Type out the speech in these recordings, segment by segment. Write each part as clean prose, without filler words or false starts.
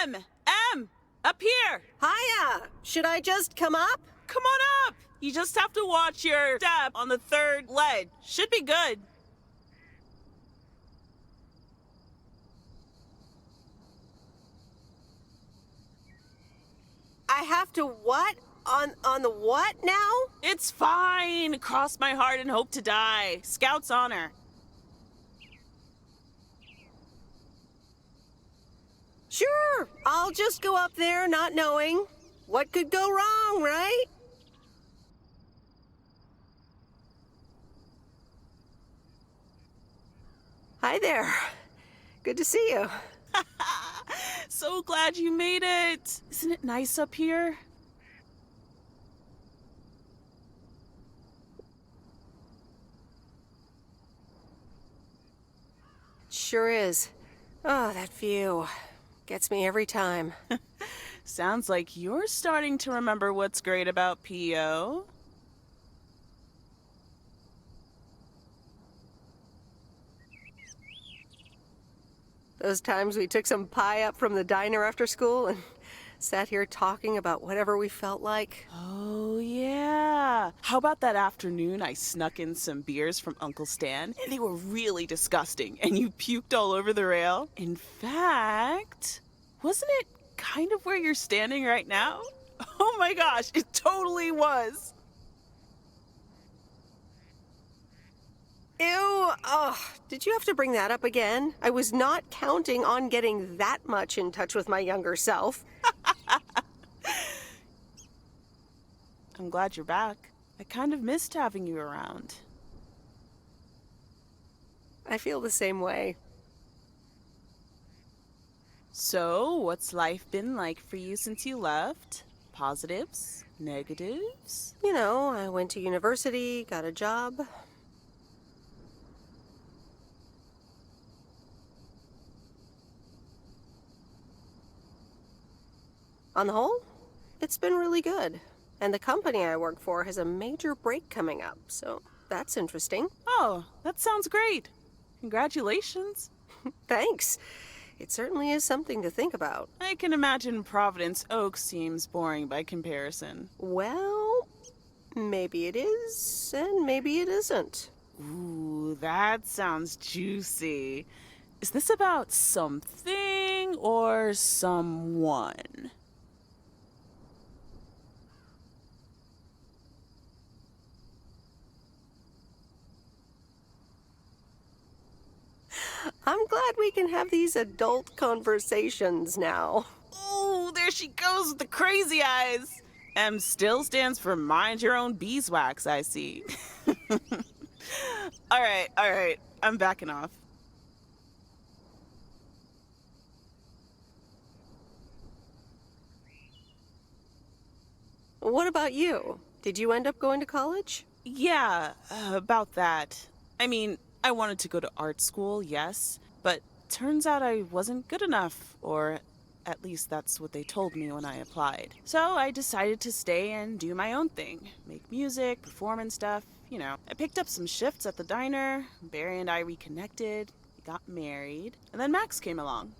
M! M! Up here! Hiya! Should I just come up? Come on up! You just have to watch your step on the third ledge. Should be good. I have to what? On the what now? It's fine. Cross my heart and hope to die. Scout's honor. Sure, I'll just go up there not knowing. What could go wrong, right? Hi there. Good to see you. So glad you made it. Isn't it nice up here? Sure is. Oh, that view. Gets me every time. Sounds like you're starting to remember what's great about P.O. Those times we took some pie up from the diner after school and sat here talking about whatever we felt like. Oh, yeah. How about that afternoon I snuck in some beers from Uncle Stan, and they were really disgusting, and you puked all over the rail? In fact, wasn't it kind of where you're standing right now? Oh my gosh, it totally was. Ew, ugh, did you have to bring that up again? I was not counting on getting that much in touch with my younger self. I'm glad you're back. I kind of missed having you around. I feel the same way. So, what's life been like for you since you left? Positives? Negatives? You know, I went to university, got a job. On the whole, it's been really good. And the company I work for has a major break coming up, so that's interesting. Oh, that sounds great. Congratulations. Thanks. It certainly is something to think about. I can imagine Providence Oaks seems boring by comparison. Well, maybe it is, and maybe it isn't. Ooh, that sounds juicy. Is this about something or someone? I'm glad we can have these adult conversations now. Ooh, there she goes with the crazy eyes. M still stands for mind your own beeswax, I see. All right, I'm backing off. What about you? Did you end up going to college? Yeah, about that. I mean, I wanted to go to art school, yes, but turns out I wasn't good enough, or at least that's what they told me when I applied. So I decided to stay and do my own thing, make music, perform and stuff, you know. I picked up some shifts at the diner, Barry and I reconnected, we got married, and then Max came along.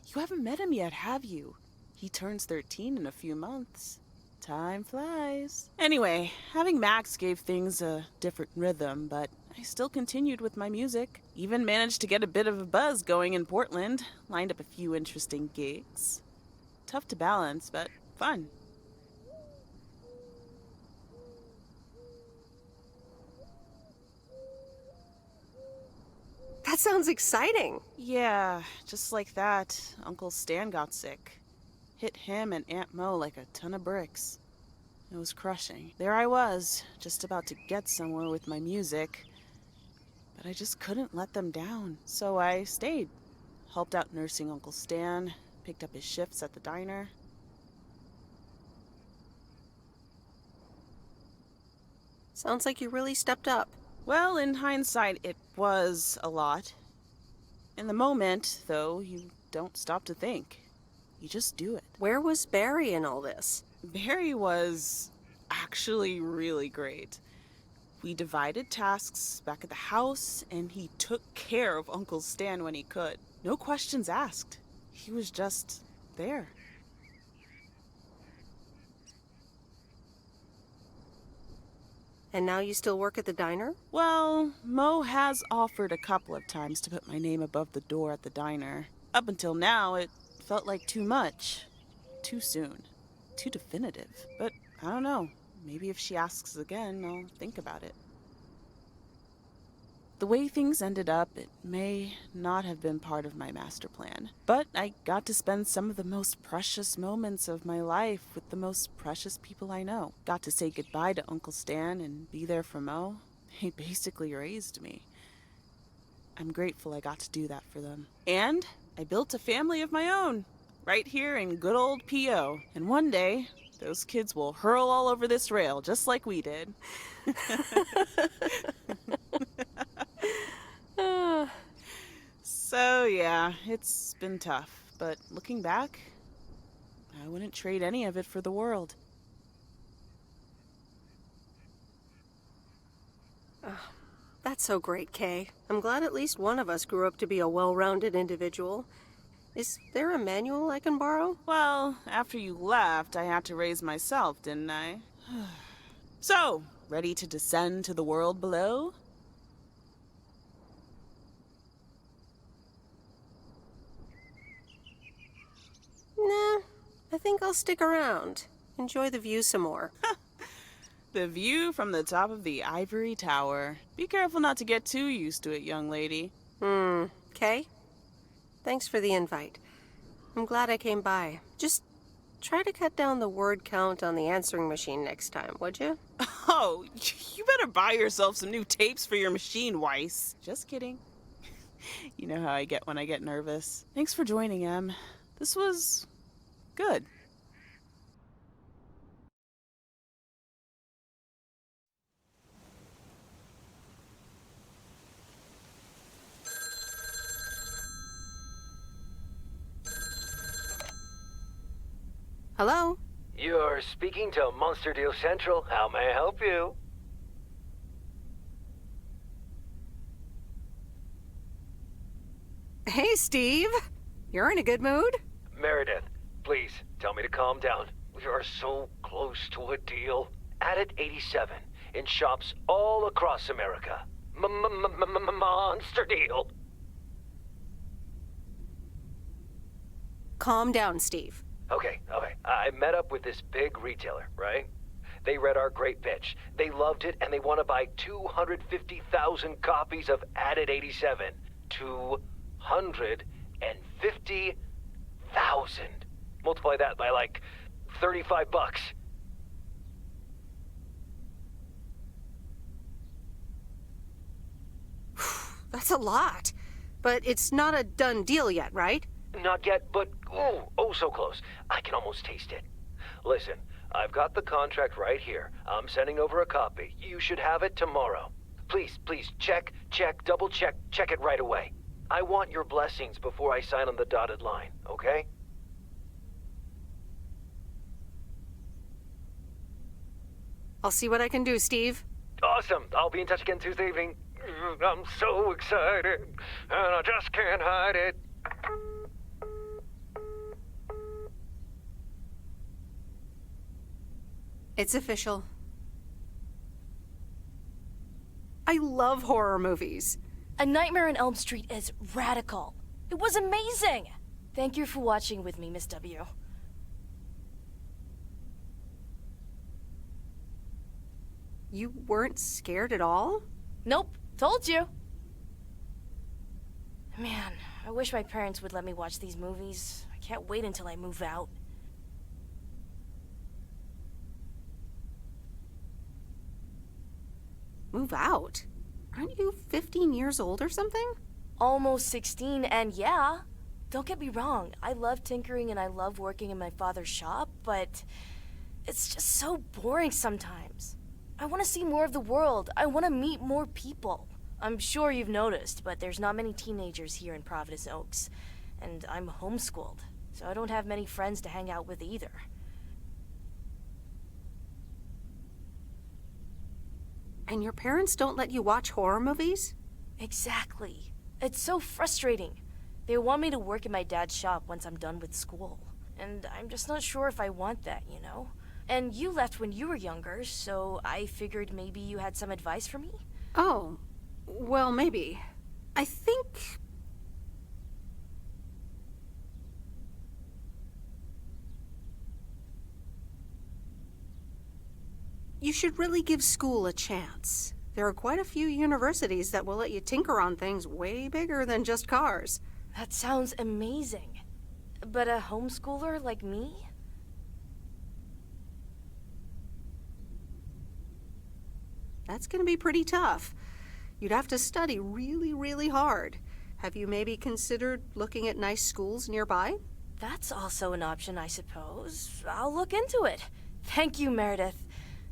You haven't met him yet, have you? He turns 13 in a few months. Time flies. Anyway, having Max gave things a different rhythm, but I still continued with my music. Even managed to get a bit of a buzz going in Portland. Lined up a few interesting gigs. Tough to balance, but fun. That sounds exciting. Yeah, just like that, Uncle Stan got sick. Hit him and Aunt Mo like a ton of bricks. It was crushing. There I was, just about to get somewhere with my music, but I just couldn't let them down. So I stayed. Helped out nursing Uncle Stan, picked up his shifts at the diner. Sounds like you really stepped up. Well, in hindsight, it was a lot. In the moment, though, you don't stop to think. You just do it. Where was Barry in all this? Barry was actually really great. We divided tasks back at the house, and he took care of Uncle Stan when he could. No questions asked. He was just there. And now you still work at the diner? Well, Mo has offered a couple of times to put my name above the door at the diner. Up until now, it felt like too much. Too soon. Too definitive. But I don't know. Maybe if she asks again, I'll think about it. The way things ended up, it may not have been part of my master plan. But I got to spend some of the most precious moments of my life with the most precious people I know. Got to say goodbye to Uncle Stan and be there for Mo. He basically raised me. I'm grateful I got to do that for them. And I built a family of my own, right here in good old P.O. And one day, those kids will hurl all over this rail just like we did. So yeah, it's been tough, but looking back, I wouldn't trade any of it for the world. That's so great, Kay. I'm glad at least one of us grew up to be a well-rounded individual. Is there a manual I can borrow? Well, after you left, I had to raise myself, didn't I? So, ready to descend to the world below? Nah, I think I'll stick around. Enjoy the view some more. The view from the top of the ivory tower. Be careful not to get too used to it, young lady. Kay? Thanks for the invite. I'm glad I came by. Just try to cut down the word count on the answering machine next time, would you? Oh, you better buy yourself some new tapes for your machine, Weiss. Just kidding. You know how I get when I get nervous. Thanks for joining, Em. This was good. Hello? You're speaking to Monster Deal Central. How may I help you? Hey, Steve. You're in a good mood? Meredith, please tell me to calm down. We are so close to a deal. Added 87 in shops all across America. Monster Deal. Calm down, Steve. Okay. I met up with this big retailer, right? They read our great pitch. They loved it, and they want to buy 250,000 copies of Added 87. 250,000. Multiply that by like $35. That's a lot. But it's not a done deal yet, right? Not yet, but oh so close. I can almost taste it. Listen, I've got the contract right here. I'm sending over a copy. You should have it tomorrow. Please, check, double check it right away. I want your blessings before I sign on the dotted line, okay? I'll see what I can do, Steve. Awesome. I'll be in touch again Tuesday evening. I'm so excited, and I just can't hide it. It's official. I love horror movies. A Nightmare on Elm Street is radical. It was amazing! Thank you for watching with me, Miss W. You weren't scared at all? Nope, told you. Man, I wish my parents would let me watch these movies. I can't wait until I move out. Move out? Aren't you 15 years old or something? Almost 16, and yeah, don't get me wrong, I love tinkering and I love working in my father's shop, but it's just so boring sometimes. I want to see more of the world. I want to meet more people. I'm sure you've noticed, but there's not many teenagers here in Providence Oaks, and I'm homeschooled, so I don't have many friends to hang out with either. And your parents don't let you watch horror movies? Exactly. It's so frustrating. They want me to work in my dad's shop once I'm done with school. and I'm just not sure if I want that, you know? And you left when you were younger, so I figured maybe you had some advice for me? Oh, well, maybe. I think... you should really give school a chance. There are quite a few universities that will let you tinker on things way bigger than just cars. That sounds amazing. But a homeschooler like me? That's going to be pretty tough. You'd have to study really, really hard. Have you maybe considered looking at nice schools nearby? That's also an option, I suppose. I'll look into it. Thank you, Meredith,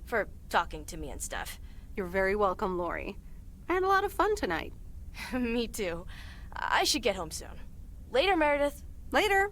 for talking to me and stuff. You're very welcome, Lori. I had a lot of fun tonight. Me too. I should get home soon. Later, Meredith. Later!